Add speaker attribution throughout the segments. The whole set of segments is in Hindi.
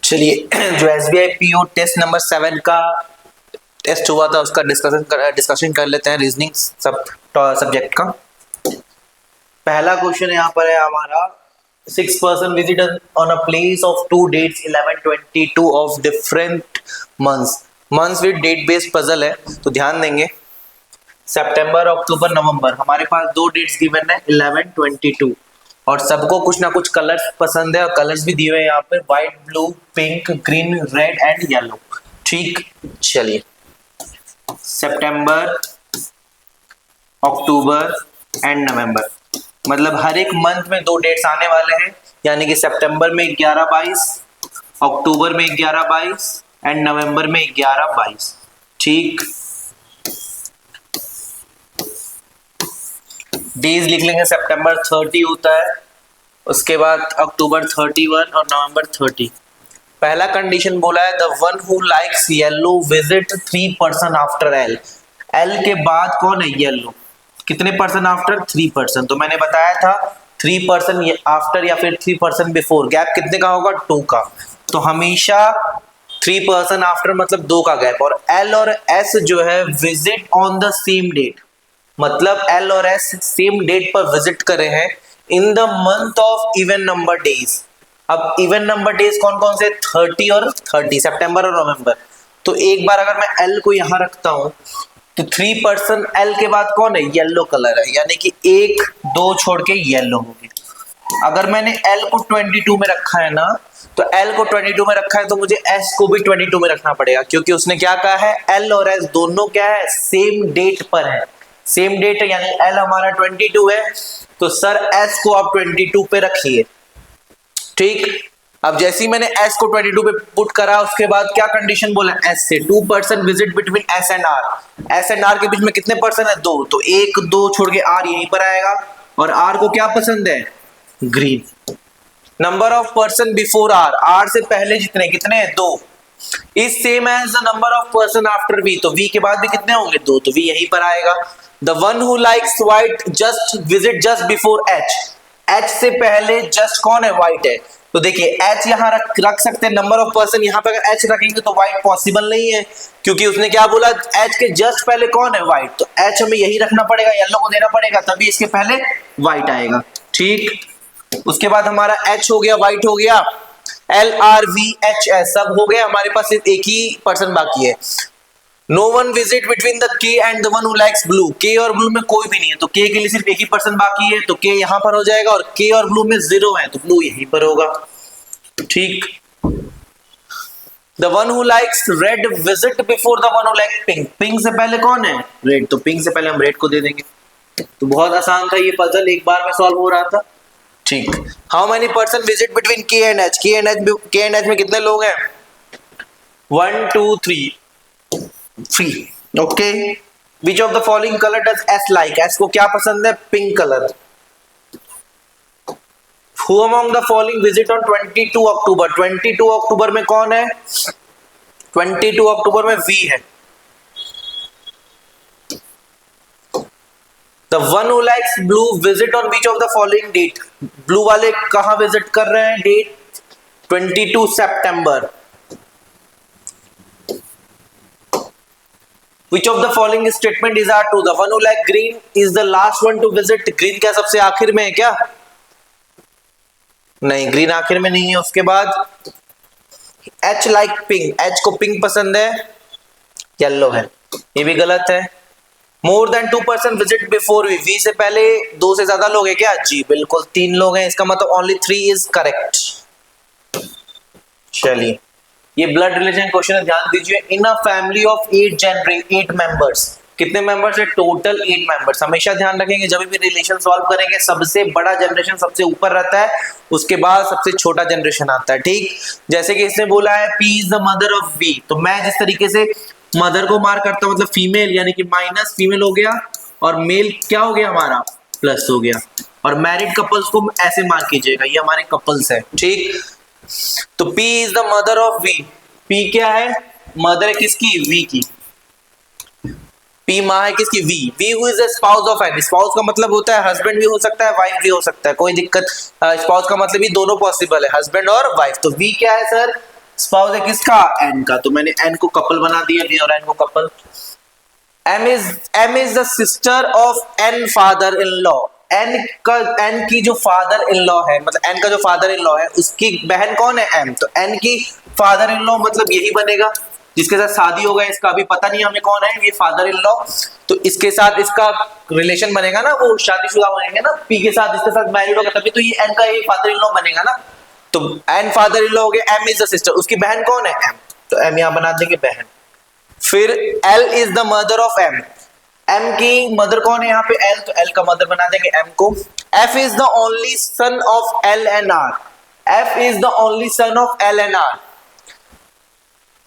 Speaker 1: चलिए जो SBI PO टेस्ट नंबर 7 का टेस्ट हुआ था उसका डिस्कशन कर लेते हैं रीजनिंग सब्जेक्ट का। पहला क्वेश्चन यहाँ पर है हमारा 6 person visit on a place of 2 dates 11-22 of different months with date based puzzle है, तो ध्यान देंगे सितंबर अक्टूबर नवंबर हमारे पास दो डेट्स गिवन है 11-22 और सबको कुछ ना कुछ कलर्स पसंद है और कलर्स भी दिए हुए हैं यहाँ पे white blue pink green red and yellow. ठीक, चलिए सितंबर अक्टूबर एंड नवंबर मतलब हर एक मंथ में दो डेट्स आने वाले हैं, यानी कि सितंबर में 11-22 अक्टूबर में 11-22 एंड नवंबर में 11-22। ठीक, डेज लिख लेंगे सितंबर 30 होता है, उसके बाद अक्टूबर 31 और नवंबर 30। पहला कंडीशन बोला है the one who likes yellow visit 3 person after L. L के बाद कौन है येलो, कितने पर्सन आफ्टर 3 person। तो मैंने बताया था 3 person आफ्टर या फिर 3 person बिफोर, गैप कितने का होगा 2 का, तो हमेशा 3 person आफ्टर मतलब 2 का गैप। और एल और एस जो है visit on the same date, मतलब एल और एस सेम डेट पर विजिट कर रहे हैं in the month of even number days. अब इवन नंबर डेज कौन कौन से 30 और 30 सितंबर और नवंबर। तो एक बार अगर मैं एल को यहां रखता हूं तो 3 person एल के बाद कौन है येलो कलर है, यानी कि 1 2 छोड़ के येलो हो गया। अगर मैंने एल को 22 में रखा है ना, तो एल को 22 में रखा है तो मुझे एस को भी 22 में रखना पड़ेगा, क्योंकि उसने क्या कहा है एल और एस दोनों क्या है सेम डेट पर है, सेम डेट है, यानी एल हमारा 22 है तो सर एस को आप 22 पे रखिए। ठीक, अब जैसे ही मैंने एस को 22 पे पुट करा उसके बाद क्या कंडीशन बोला एस से 2 person visit between S and R. S and R के बीच में कितने पर्सन है 2, तो 1 2 छोड़ के आर यहीं पर आएगा और आर को क्या पसंद है green. Number of person before R, R से पहले जितने कितने हैं 2 is same as the number of person after V, तो वी के बाद भी कितने होंगे 2, तो वी यहीं पर आएगा। The one who likes white just visit just before H, H से पहले जस्ट कौन है व्हाइट है, तो देखिए एच यहाँ रख सकते हैं, नंबर ऑफ पर्सन यहाँ पे अगर एच रखेंगे तो व्हाइट पॉसिबल नहीं है, क्योंकि उसने क्या बोला एच के जस्ट पहले कौन है व्हाइट, तो एच हमें यही रखना पड़ेगा, येलो को देना पड़ेगा तभी इसके पहले व्हाइट आएगा। ठीक, उसके बाद हमारा एच हो गया व्हाइट हो गया, L R V H S सब हो गया, हमारे पास सिर्फ एक ही पर्सन बाकी है। No one visit between the K and the one who likes blue, K और ब्लू में कोई भी नहीं है तो के के लिए सिर्फ एक ही पर्सन बाकी है, तो के यहाँ पर हो जाएगा और के और ब्लू में 0 है तो ब्लू यहीं पर होगा। ठीक, the one who likes red visit before the one who likes pink, pink से पहले कौन है रेड, तो पिंक से पहले हम रेड को दे देंगे। तो बहुत आसान था ये पजल, एक बार में सॉल्व हो रहा था। ठीक, how many person visit between K and H, K and H में कितने लोग हैं 1 2 3 okay. Which of the following colour does S like, S को क्या पसंद है pink colour. Who among the following visit on 22 October, 22 अक्टूबर में कौन है 22 अक्टूबर में वी है। The one who likes blue visit on which of the following date, blue वाले कहां विजिट कर रहे हैं डेट 22 सितंबर। Which of the following statement is are true? The one who like green is the last one to visit. Green क्या सबसे आखिर में है क्या, नहीं ग्रीन आखिर में नहीं है। उसके बाद H like pink, H को पिंक पसंद है येलो है, ये भी गलत है। More than 2 person visit before V, V से पहले 2 से ज्यादा लोग हैं क्या, जी बिल्कुल 3 लोग हैं, इसका मतलब only 3 is correct। चलिए ये ब्लड रिलेशन क्वेश्चन है, ध्यान दीजिए। इन अ फैमिली ऑफ 8 मेंबर्स, कितने मेंबर्स है टोटल 8 मेंबर्स। हमेशा ध्यान रखेंगे जब भी रिलेशन सॉल्व करेंगे सबसे बड़ा जनरेशन सबसे ऊपर रहता है, उसके बाद सबसे छोटा जनरेशन आता है। ठीक, जैसे कि इसने बोला है P is the mother of V, तो मैं जिस तरीके से मदर को मार्क करता हूं मतलब फीमेल, यानी कि माइनस फीमेल हो गया और मेल क्या हो गया हमारा प्लस हो गया, और मैरिड कपल्स को ऐसे मार्क कीजिएगा ये हमारे कपल्स है। ठीक, तो P is the mother of V, P क्या है मदर है किसकी V की, P माँ है किसकी V, V who is the spouse of N, spouse का मतलब होता है हस्बैंड भी हो सकता है वाइफ भी हो सकता है, कोई दिक्कत, स्पाउस का मतलब भी दोनों पॉसिबल है हस्बैंड और वाइफ। तो V क्या है सर स्पाउस है किसका? एन का। तो मैंने एन को कपल बना दिया, वी और एन को couple. M is the sister of N father in law. N की जो फादर इन लॉ है, मतलब एन का जो फादर इन लॉ है, उसकी बहन कौन है? एम। तो एन की फादर इन लॉ मतलब यही बनेगा जिसके साथ शादी होगा इसका, अभी पता नहीं हमें कौन है ये फादर इन लॉ। तो इसके साथ इसका रिलेशन बनेगा ना, वो शादीशुदा बनेंगे ना, पी के साथ इसके साथ मैरिड होगा तभी तो ये एन का ये फादर इन लॉ बनेगा ना। तो एन फादर इन लॉ हो गया, एम इज द सिस्टर, उसकी बहन कौन है? एम। तो एम यहां बना देंगे बहन। फिर L is the mother of M. M की मदर कौन है यहाँ पे? एल। तो एल का मदर बना देंगे एम को। F is the only son of L and R. F is the only son of L and R,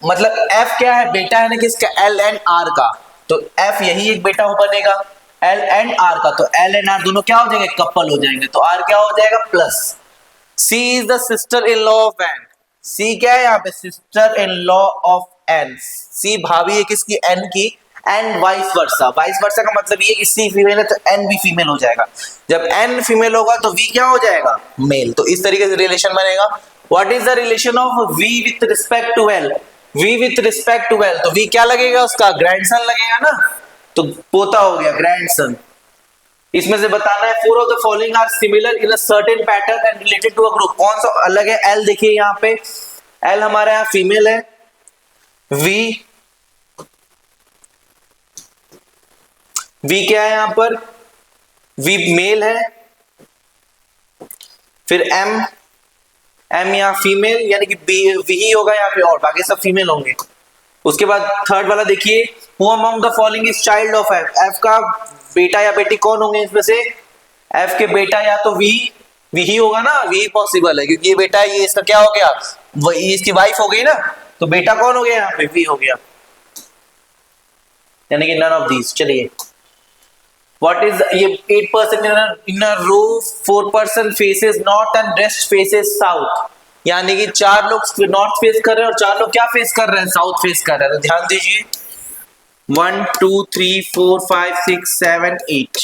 Speaker 1: मतलब एफ क्या है? बेटा है ना किसका? एल एंड आर का। तो एफ यही एक बेटा हो बनेगा एल एंड आर का। तो एल एंड आर दोनों क्या हो जाएंगे? कपल हो जाएंगे। तो आर क्या हो जाएगा? Plus. C is the sister in law of N. C क्या है यहाँ पे? Sister in law of N. C भाभी है किसकी? एन की। And vice versa. Vice versa का मतलब ये कि सी फीमेल है तो एन भी फीमेल हो जाएगा। जब एन फीमेल होगा तो वी क्या हो जाएगा? मेल। तो इस तरीके से रिलेशन बनेगा। What is the relation of V with respect to L? V with respect to L, तो वी क्या लगेगा उसका? ग्रैंडसन लगेगा ना, तो पोता हो गया, ग्रैंडसन। इसमें से बताना है four of the following are similar in a certain pattern and related to a group. कौन सा अलग है? एल देखिए यहाँ पे, एल हमारा यहाँ फीमेल है, वी क्या है यहाँ पर? वी मेल है। फिर एम यहाँ फीमेल, यानी कि वी ही होगा यहाँ पे और बाकी सब फीमेल होंगे। उसके बाद थर्ड वाला देखिए, who among the following is child of F. F का बेटा या बेटी कौन होंगे इसमें से? एफ के बेटा या तो वी ही होगा ना, वी पॉसिबल है क्योंकि ये बेटा है, ये इसका क्या हो गया? वही इसकी वाइफ हो गई ना, तो बेटा कौन हो गया यहाँ पे? वी हो गया, यानी कि नन ऑफ दीज। चलिए, व्हाट इज ये 8% इन अ रो, 4% faces north and rest faces south. यानी कि 4 लोग नॉर्थ फेस कर रहे हैं और 4 लोग क्या फेस कर रहे हैं? साउथ फेस कर रहे हैं। तो ध्यान दीजिए, 1 2 3 4 5 6 7 8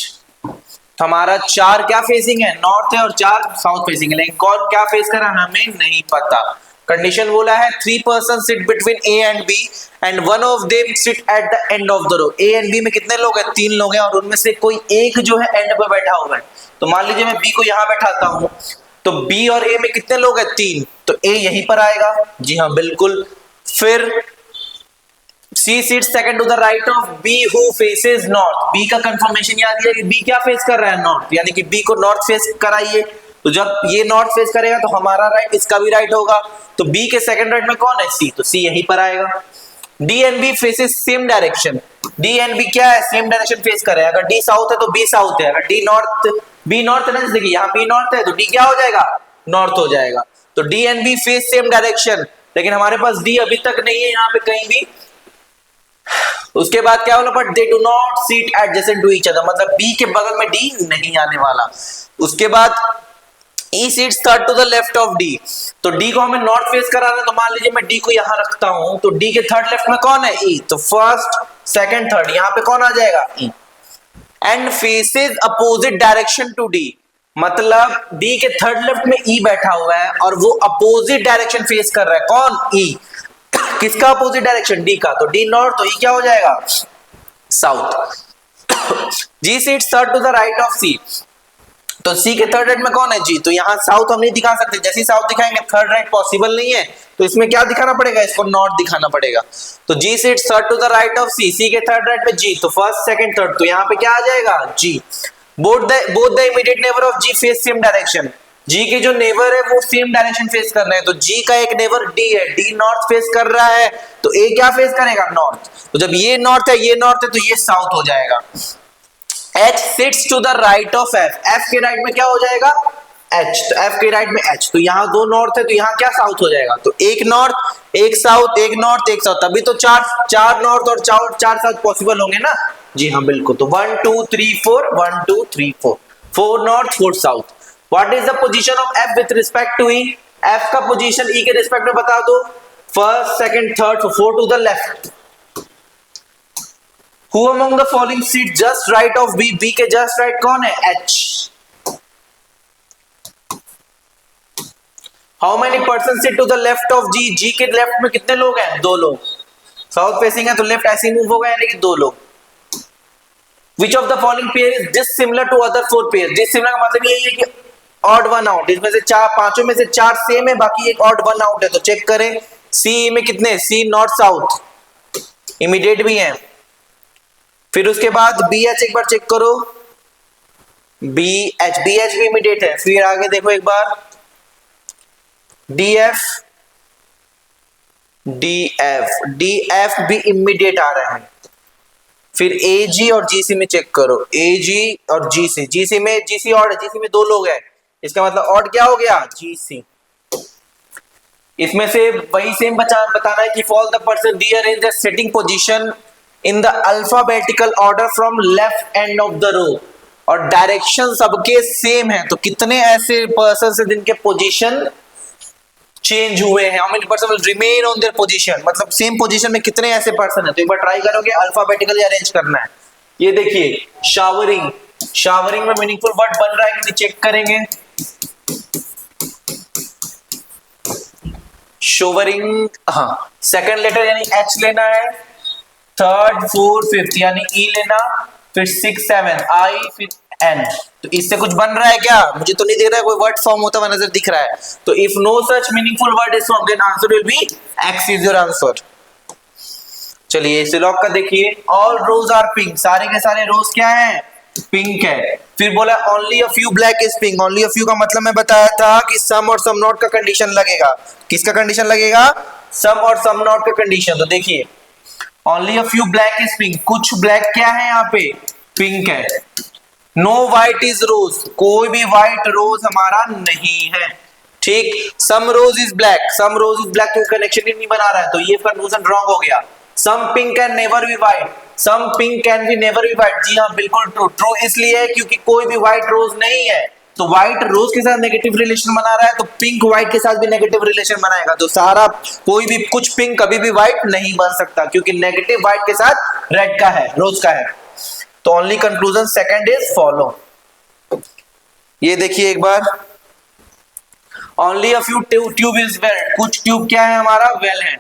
Speaker 1: हमारा 4 क्या फेसिंग है? नॉर्थ है और 4 साउथ फेसिंग है, लेकिन कौन क्या फेस कर रहा है हमें नहीं पता। कंडीशन बोला है 3 person sit between A and B and one of them sit at the end of the row. A and B में कितने लोग हैं? 3 लोग हैं और उनमें से कोई एक जो है एंड पे बैठा हुआ है। तो मान लीजिए मैं बी को यहां बैठाता हूं, तो बी और ए में कितने लोग हैं? 3, तो ए यहीं पर आएगा। जी हाँ बिल्कुल। फिर C seats second to the right of B who faces north. B का कंफर्मेशन याद है कि बी क्या फेस कर रहा है? नॉर्थ, यानी कि बी को नॉर्थ फेस कराइए। तो जब ये नॉर्थ फेस करेगा तो हमारा राइट, इसका भी राइट होगा। तो बी के सेकंड राइट में कौन है? सी, तो सी यहीं पर आएगा। D and B faces same direction. D and B क्या है? सेम डायरेक्शन फेस कर रहे हैं। अगर डी साउथ है तो बी साउथ है, अगर डी नॉर्थ, बी नॉर्थ है ना, देखिए यहाँ बी नॉर्थ है तो डी क्या हो जाएगा? नॉर्थ हो जाएगा। तो D and B face same direction, लेकिन हमारे पास डी अभी तक नहीं है यहाँ पे कहीं भी। उसके बाद क्या बोला? But they do not sit adjacent to each other, मतलब बी के बगल में डी नहीं आने वाला। उसके बाद E sits third to the left of D. तो डी को हमें नॉर्थ फेस कराना है, तो मान लीजिए मैं डी को यहां रखता हूं, तो डी के थर्ड लेफ्ट में कौन है? ई। तो फर्स्ट सेकंड थर्ड यहां पे कौन आ जाएगा? E. And faces opposite direction to D, मतलब डी के थर्ड लेफ्ट में ई बैठा हुआ है और वो अपोजिट डायरेक्शन फेस कर रहा है। कौन? ई। किसका अपोजिट डायरेक्शन? डी का। तो डी नॉर्थ, तो ई क्या हो जाएगा? South. G sits third to the right of C. तो सी के थर्ड राइट में कौन है? जी। तो यहाँ साउथ हम नहीं दिखा सकते, जैसे साउथ दिखाएंगे थर्ड राइट पॉसिबल नहीं है, तो इसमें क्या दिखाना पड़ेगा? इसको नॉर्थ दिखाना पड़ेगा। तो G sits third to the right of C. C के थर्ड राइट में जी, तो फर्स्ट सेकंड थर्ड, तो यहाँ पे क्या आ जाएगा? G. Both the immediate neighbour of G face same direction. G के जो नेबर है वो सेम डायरेक्शन फेस कर रहे हैं, तो जी का एक नेबर डी है, डी नॉर्थ फेस कर रहा है, तो ए क्या फेस करेगा? नॉर्थ। तो जब ये नॉर्थ है, ये नॉर्थ है, तो ये साउथ हो जाएगा। H sits to the right of F। F के राइट में क्या हो जाएगा? H। तो F के राइट में H, तो यहाँ 2 नॉर्थ है, तो यहाँ क्या साउथ हो जाएगा? तो एक नॉर्थ एक साउथ, एक नॉर्थ एक साउथ, तभी तो 4 नॉर्थ और 4 साउथ पॉसिबल होंगे ना। जी हाँ बिल्कुल। तो 1 2 3 4 1 2 3 4 north 4 south. What is the position of F with respect to E? F का पोजीशन E के रिस्पेक्ट में बता दो। First second third, 4 to the left. Who among the following sit just right of B? B के just right कौन है? H। How many person sit to the left of G, G के लेफ्ट में कितने लोग हैं? 2 लोग। साउथ फेसिंग है तो लेफ्ट ऐसे मूव होगा, यानी कि 2 लोग। Which of the following pair is dissimilar to other 4 pair? Dissimilar का मतलब यही है कि ऑड वन आउट, इसमें से 4, पांचों में से 4 सेम है, बाकी एक ऑड वन आउट है। तो चेक करें सी में कितने, सी नॉर्थ साउथ इमीडिएट भी है। फिर उसके बाद बी एच एक बार चेक करो, बी एच भी इमीडिएट है। फिर आगे देखो एक बार डी एफ भी इमीडिएट आ रहा है। फिर ए जी और जीसी में चेक करो, ए जी और जीसी, जीसी में जीसी ऑड है, जीसी में 2 लोग हैं, इसका मतलब ऑड क्या हो गया? जीसी। इसमें से वही सेम बताना है कि fall the person rearrange the sitting position in the alphabetical order from left end of the row, और डायरेक्शन सबके सेम है। तो कितने ऐसे पर्सन है जिनके पोजीशन चेंज हुए हैं? How many person will remain on their position, मतलब सेम पोजीशन में कितने ऐसे पर्सन है? तो एक बार ट्राई करोगे अल्फाबेटिकली अरेंज करना है। ये देखिए शावरिंग, शावरिंग में मीनिंगफुल वर्ड बन रहा है कि चेक करेंगे। शोवरिंग, हाँ, सेकंड लेटर यानी एच लेना है, थर्ड फोर्थ फिफ्थ यानी ई लेना, फिर 6 7 आई, फिर एन। तो इससे कुछ बन रहा है क्या? मुझे तो नहीं दिख रहा है, कोई वर्ड फॉर्म होता हुआ नजर दिख रहा है। तो if no such meaningful word is form then answer will be X is your answer. चलिए इसे लॉक का देखिए, ऑल रोज आर पिंक, सारे के सारे रोज क्या है? पिंक है। फिर बोला only a few black is pink, only a few का मतलब मैं बताया था कि सम और सम नॉट का कंडीशन लगेगा। किसका कंडीशन लगेगा? सम और सम नॉट का कंडीशन। तो देखिए only a few black is pink, कुछ ब्लैक क्या है यहाँ पे? पिंक है। नो व्हाइट इज रोज, कोई भी व्हाइट रोज हमारा नहीं है, ठीक। Some rose is black, some rose is black, कोई कनेक्शन ही नहीं बना रहा है, तो ये कंक्लूजन रॉन्ग हो गया। Some pink can never be white, some pink can be never be white, जी हाँ बिल्कुल ट्रू। ट्रू इसलिए है क्योंकि कोई भी व्हाइट रोज नहीं है, तो व्हाइट रोज के साथ नेगेटिव रिलेशन बना रहा है, तो पिंक व्हाइट के साथ भी नेगेटिव रिलेशन बनाएगा। तो सारा कोई भी कुछ पिंक कभी भी व्हाइट नहीं बन सकता, क्योंकि नेगेटिव व्हाइट के साथ रेड का है, रोज का है। तो only conclusion second is follow. ये देखिए एक बार, only a few tube is well, कुछ ट्यूब क्या है हमारा? वेल है।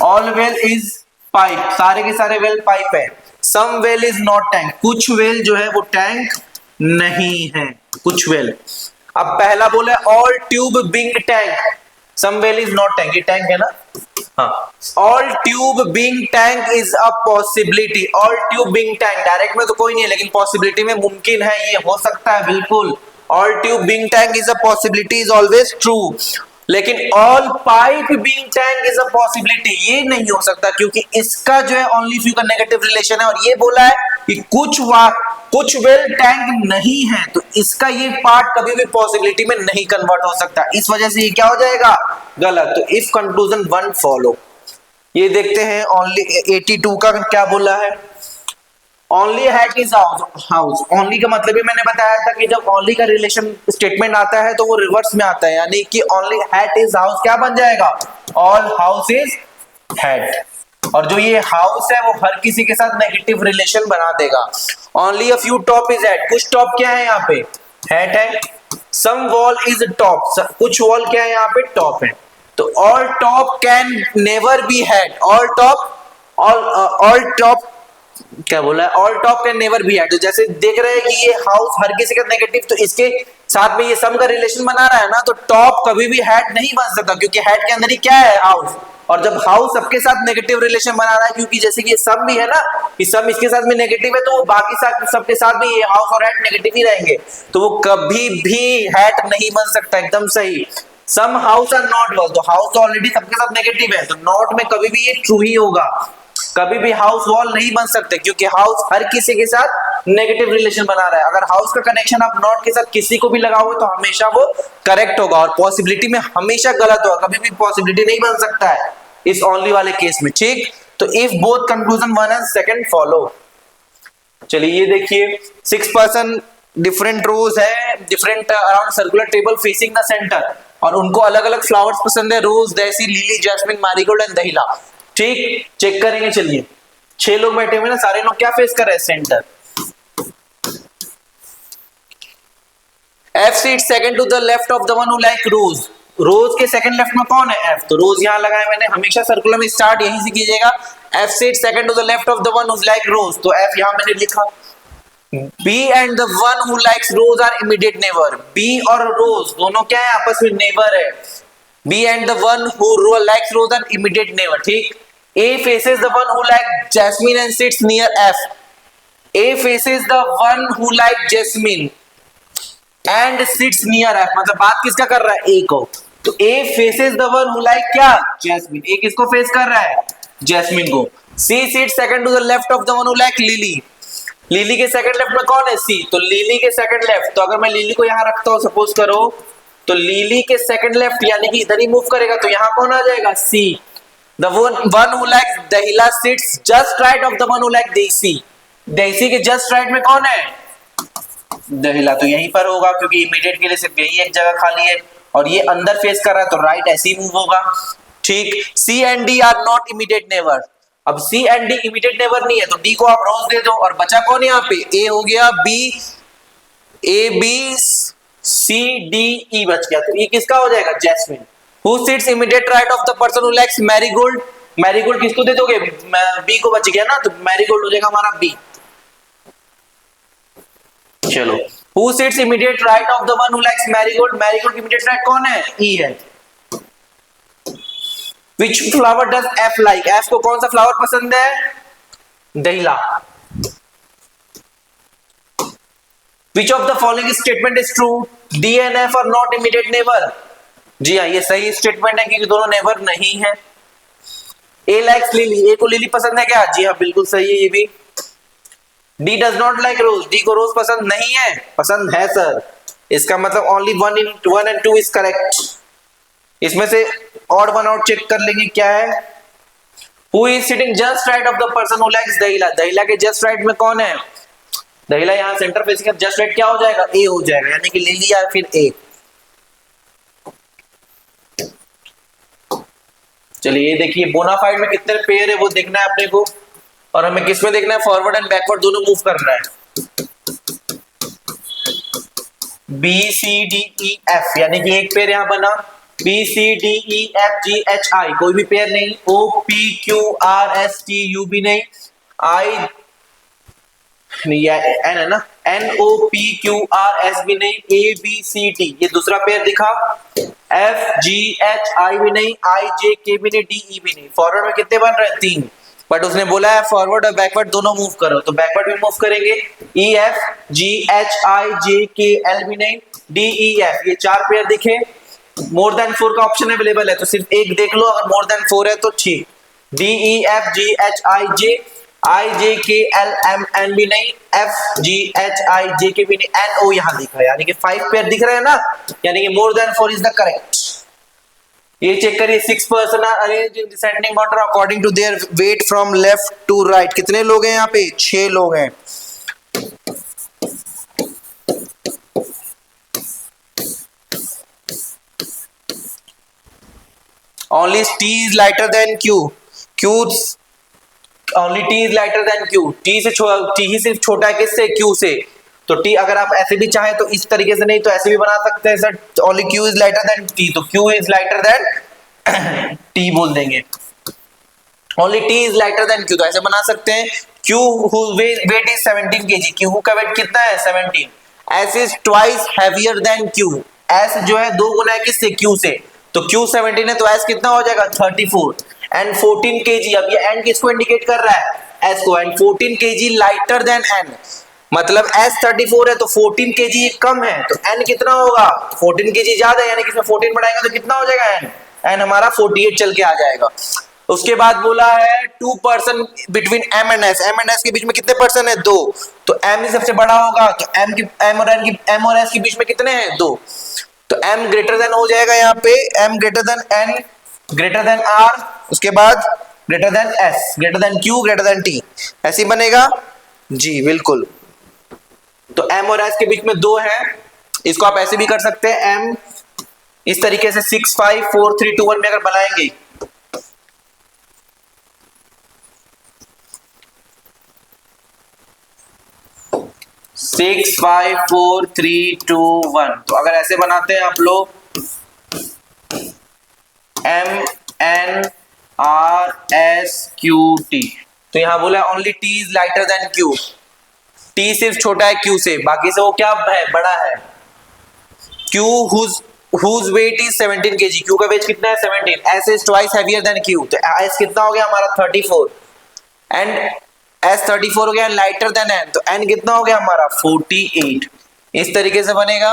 Speaker 1: ऑल वेल इज पाइप, सारे के सारे वेल पाइप है। Some well is not tank, कुछ वेल जो है वो टैंक नहीं है, कुछ वेल। अब पहला बोला all tube being tank, some well is not tank, ये टैंक है ना? हाँ। All tube being tank is a possibility, all tube being tank direct में तो कोई नहीं है, लेकिन पॉसिबिलिटी में मुमकिन है, ये हो सकता है बिल्कुल। All tube being tank is a possibility is always true, लेकिन all pipe being tank is a possibility ये नहीं हो सकता, क्योंकि इसका जो है ओनली फ्यू का नेगेटिव रिलेशन है, और ये बोला है कि कुछ वेल टैंक नहीं है, तो इसका ये पार्ट कभी भी पॉसिबिलिटी में नहीं कन्वर्ट हो सकता, इस वजह से ये क्या हो जाएगा? गलत। तो इफ कंक्लूजन 1 फॉलो। ये देखते हैं ओनली 82 का क्या बोला है। Only hat is house, only का मतलब ही मैंने बताया था कि जब ओनली का रिलेशन स्टेटमेंट आता है तो वो रिवर्स में आता है, यानी कि ओनली हैट इज हाउस क्या बन जाएगा? All house is hat. और जो ये हाउस है वो हर किसी के साथ नेगेटिव रिलेशन बना देगा। Only a few top is hat, कुछ टॉप क्या है यहाँ पे? हैट है। सम वॉल इज टॉप, कुछ वॉल क्या है यहाँ पे? टॉप है। तो all top can never B hat, all top क्या बोला है? All top can never B hat. तो जैसे देख रहे हैं कि ये हाउस हर किसी का नेगेटिव, तो इसके साथ में ये सम का रिलेशन बना रहा है ना, तो टॉप कभी भी हैट नहीं बन सकता, क्योंकि हैट के अंदर ही क्या है? हाउस। और जब हाउस सबके साथ नेगेटिव रिलेशन बना रहा है, क्योंकि जैसे कि ये सम भी है ना, कि सम इसके साथ भी नेगेटिव है, तो बाकी साथ सबके साथ भी ये हाउस और हैट नेगेटिव ही रहेंगे, तो वो कभी भी हैट नहीं बन सकता। एकदम सही। सम हाउस आर नॉट वॉल, तो हाउस तो ऑलरेडी सबके साथ नेगेटिव है, तो नॉट में कभी भी ये ट्रू ही होगा, कभी भी हाउस वॉल नहीं बन सकते, क्योंकि हाउस हर किसी के साथ नेगेटिव रिलेशन बना रहा है। अगर हाउस का कनेक्शन आप नॉट के साथ किसी को भी लगाओगे तो हमेशा वो करेक्ट होगा, और पॉसिबिलिटी में हमेशा गलत होगा, कभी भी पॉसिबिलिटी नहीं बन सकता है इस ओनली वाले केस में, ठीक। तो if both conclusion 1 and 2 follow. चलिए ये देखिए 6 पर्सन डिफरेंट रोज है, different around circular table facing the centre, और उनको अलग अलग फ्लावर्स पसंद है, rose, daisy, lily, jasmine, marigold and dahlia, ठीक। चेक करेंगे, चलिए 6 लोग बैठे हुए ना, सारे लोग क्या फेस कर रहे हैं? Centre. F seat second to the left of the one who like rose, रोज के सेकंड लेफ्ट में कौन है? एफ। तो रोज यहाँ लगाया मैंने, हमेशा सर्कुलर में स्टार्ट यहीं से कीजिएगा। F sit second to the left of the one who like rose, तो एफ यहाँ मैंने लिखा। B and the one who likes rose are immediate neighbour. B और रोज दोनों क्या है? आपस में नेबर है। B and the one who likes rose are immediate neighbour, ठीक। A faces the one who like jasmine and sits near F. A faces the one who like jasmine and sits near F, मतलब बात किसका कर रहा है? ए को। तो A faces the one who like क्या? जैस्मिन। ए किसको फेस कर रहा है? जैस्मिन को। C sits second to the left of the one who like lily. Lily के सेकंड लेफ्ट में कौन है? सी। तो लिली के सेकंड लेफ्ट, तो अगर मैं लिली को यहां रखता हूं सपोज करो, तो लिली के सेकंड लेफ्ट यानी कि इधर ही मूव करेगा, तो यहां कौन आ जाएगा? C. The one who like dahlia sits just right of the one who like daisy. Daisy के जस्ट राइट में कौन है? दहिला। तो यहीं पर होगा क्योंकि इमीडिएट के लिए सिर्फ यही एक जगह खाली है और ये अंदर फेस कर रहा है, तो राइट ऐसे ही मूव होगा, ठीक। C and D are not immediate neighbour. अब C and D immediate neighbour नहीं है, तो डी को आप रोज दे दो, और बचा कौन यहाँ पे? ए हो गया, B, A B C D E बच गया, तो ये किसका हो जाएगा? Jasmine. Who sits immediate right of the person who likes marigold. Marigold किसको दे दोगे? बी को बच गया ना, तो मैरीगोल्ड हो जाएगा हमारा बी। चलो, who sits immediate right of the one who likes marigold. Marigold की इमीडिएट राइट कौन है? ई है। Which flower does F like? F को कौन सा फ्लावर पसंद है? दहिला। Which of the following statement is true? D and F are not immediate neighbor. जी हाँ, ये सही स्टेटमेंट है क्योंकि दोनों नेबर नहीं है। A likes Lily. A को लिली पसंद है क्या? जी हाँ, बिल्कुल सही है ये भी। D does not like Rose. D को रोज पसंद नहीं है? पसंद है सर। इसका मतलब only one and two is correct. इसमें से ऑड वन आउट चेक कर लेंगे क्या है। Who is sitting just right of the person who likes दहिला। दहिला के जस्ट राइट में कौन है? दहिला यहाँ सेंटर फेसिंग है, जस्ट राइट क्या हो जाएगा? ए हो जाएगा, यानी कि ले लिया फिर ए। चलिए ये देखिए बोनाफाइड में कितने पेयर है वो देखना है अपने को, और हमें किस में देखना है? फॉरवर्ड एंड बैकवर्ड दोनों मूव करना है। B C D E F, यानी कि एक पेयर यहां बना, B C D E F G H I कोई भी पेयर नहीं, O P Q R S T U भी नहीं, आई नहीं एन है ना, N O P Q R S भी नहीं, ए बी सी डी ये दूसरा पेयर दिखा, एफ जी एच आई भी नहीं, आई जे के भी नहीं, डी ई भी नहीं। फॉरवर्ड में कितने बन रहे हैं? 3, बट उसने बोला है फॉरवर्ड और बैकवर्ड दोनों मूव करो, तो बैकवर्ड भी मूव करेंगे। ई F G H I J K L भी नहीं, डी ई एफ ये 4 पेयर दिखे। मोर देन 4 का ऑप्शन अवेलेबल है तो सिर्फ एक देख लो, अगर मोर देन 4 है तो ठीक। D E F G H I J K L M N भी नहीं, F G H I J के भी नहीं, एन ओ यहाँ दिख रहा है, यानी कि 5 पेयर दिख रहे हैं ना, यानी कि more than 4 is the correct. ये चेक करिए, 6 person are arranged in descending order according to their weight from left to right. कितने लोग हैं यहाँ पे? 6 लोग हैं। Only T is lighter than Q. Only T is lighter than Q. T ही सिर्फ छोटा है किससे? Q से। तो T अगर आप ऐसे भी चाहे तो इस तरीके से नहीं तो ऐसे भी बना सकते हैं sir, only Q is lighter than T, तो Q is lighter than T बोल देंगे। Only T is lighter than Q, तो ऐसे बना सकते हैं। Q whose weight is 17 kg, Q का वेट कितना है? 17। S is twice heavier than Q, S जो है 2 गुना है किससे? Q से, तो Q 17 है तो S कितना हो जाएगा? 34। एंड 14 kg, अब ये N किसको इंडिकेट कर रहा है? S को। And 14 kg lighter than N, मतलब S 34 है तो 14 kg कम है, तो N कितना होगा? 14 kg ज्यादा है, यानी कि इसमें 14 बढ़ाएंगे तो कितना हो जाएगा N? N हमारा 48 चल के आ जाएगा। उसके बाद बोला है 2 person between M and S, M and S के बीच में कितने पर्सन है? 2, तो M ही सबसे बड़ा होगा, तो M और S के बीच में कितने हैं? 2, तो M ग्रेटर देन हो जाएगा यहाँ पे, M greater than N greater than R, उसके बाद greater than S greater than Q greater than T, ऐसे ही बनेगा जी बिल्कुल। तो M और S के बीच में 2 है, इसको आप ऐसे भी कर सकते हैं, M इस तरीके से 6 5 4 3 2 1 में अगर बनाएंगे, सिक्स 5 4 3 2 1, तो अगर ऐसे बनाते हैं आप लोग MnRSQT। तो यहां बोला only T is lighter than Q, T सिर्फ छोटा है Q से, बाकी से वो क्या है, बड़ा है। Q whose weight is 17 kg, Q का वेट कितना है 17, S is twice heavier than Q, तो S कितना हो गया हमारा 34, एंड S 34 हो गया लाइटर देन N, तो N कितना हो गया हमारा 48। इस तरीके से बनेगा।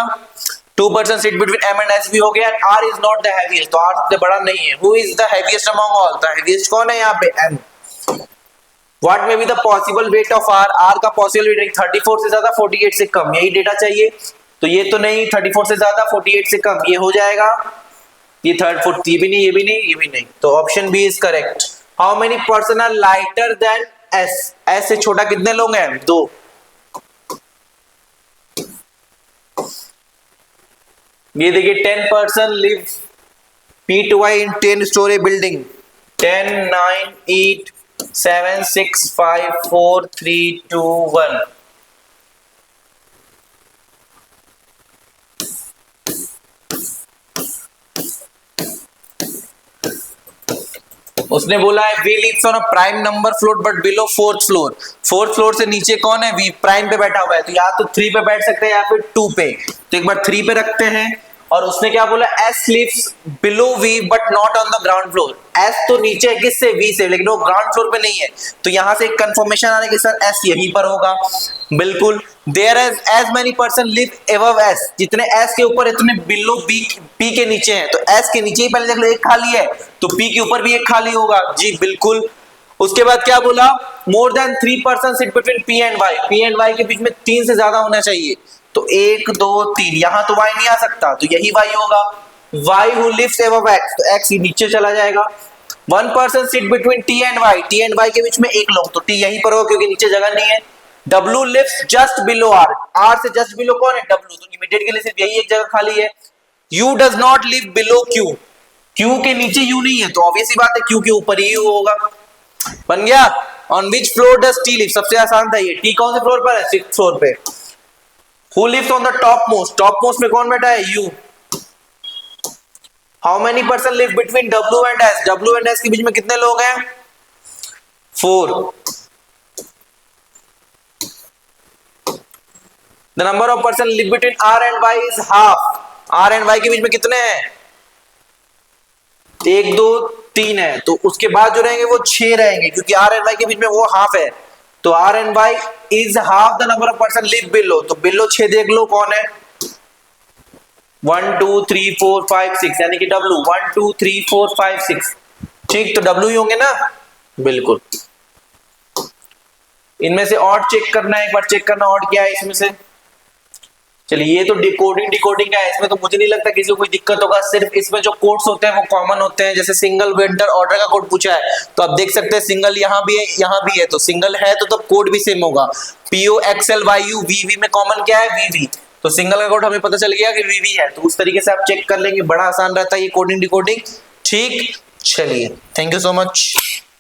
Speaker 1: 2% seat between M and S भी हो गया। R is not the heaviest, तो R सबसे बड़ा नहीं है। Who is the heaviest among all, तो heaviest कौन है यहाँ पे, M। What may be the possible weight of R, R का possible weight 34 से ज्यादा 48 से कम, यही डेटा चाहिए। तो ये तो नहीं, 34 से ज्यादा 48 से कम, ये हो जाएगा, ये थर्ड फोर्थ, ये भी नहीं, ये भी नहीं, ये भी नहीं, तो option B is correct. How many person are lighter than S, S से छोटा कितने लोग हैं, 2। ये देखिए 10 person live P2I in 10 story building, 10 9 8 7 6 5 4 3 2 1। उसने बोला है V lives on a prime number floor but below fourth floor, fourth floor से नीचे कौन है, वी प्राइम पे बैठा हुआ है, तो या तो 3 पे बैठ सकते हैं या फिर 2 पे, तो एक बार 3 पे रखते हैं। और उसने क्या बोला, S lives below V but not on the ground floor, S तो नीचे है किससे, वी से, लेकिन वो ग्राउंड फ्लोर पे नहीं है, तो यहां से एक कंफर्मेशन आ रहा है कि सर एस यहीं पर होगा, बिल्कुल। There is as many person live above S, जितने एस के ऊपर इतने बिलो बी, पी के नीचे हैं, तो एस के नीचे ही पहले देख लो एक खाली है, तो पी के ऊपर भी एक खाली होगा, जी बिल्कुल। उसके बाद क्या बोला, more than 3 person sit between P and Y, P and Y के बीच में 3 से ज्यादा होना चाहिए, तो 1 2 3, यहां तो y नहीं आ सकता, तो यही y होगा। y who lives above x, तो x नीचे चला जाएगा। 1 person sit between t and y, t and y के बीच में एक लोग, तो t यहीं पर होगा क्योंकि नीचे जगह नहीं है। w lives just below r, r से just below कौन है, w, तो इमीडिएट के लिए सिर्फ यही एक जगह खाली है। u does not live below q, q के नीचे u नहीं है, तो ऑब्वियस ही बात है q के ऊपर ही u होगा। बन गया। on which floor does t live, सबसे आसान था ये, t कौन से फ्लोर पर है, 6th फ्लोर पे। Who lives on the topmost, topmost में कौन बैठा है, U। How many person live between W and S, W and S के बीच में कितने लोग हैं, 4। The number of person live between R and Y is half, R and Y के बीच में कितने हैं, 1 2 3 है, तो उसके बाद जो रहेंगे वो 6 रहेंगे, क्योंकि R and Y के बीच में वो हाफ है, तो R and Y is half the number of person live below, तो below 6 देख लो कौन है, 1 2 3 4 5 6, यानी कि W 1 2 3 4 5 6, ठीक, तो W ही होंगे ना, बिल्कुल। इनमें से ऑड चेक करना है, एक बार चेक करना ऑड क्या है इसमें से। चलिए ये तो डिकोडिंग है, इसमें तो मुझे नहीं लगता किसी को कोई दिक्कत होगा, सिर्फ इसमें जो कोड्स होते हैं वो कॉमन होते हैं, जैसे सिंगल वेंडर ऑर्डर का कोड पूछा है, तो आप देख सकते हैं सिंगल यहाँ भी है यहाँ भी है, तो सिंगल है तो तब कोड भी सेम होगा। POXLYU VV में कॉमन क्या है, VV, तो सिंगल का कोड हमें पता चल गया कि VV है, तो उस तरीके से आप चेक कर लेंगे, बड़ा आसान रहता है ये कोडिंग डिकोडिंग, ठीक। चलिए थैंक यू सो मच।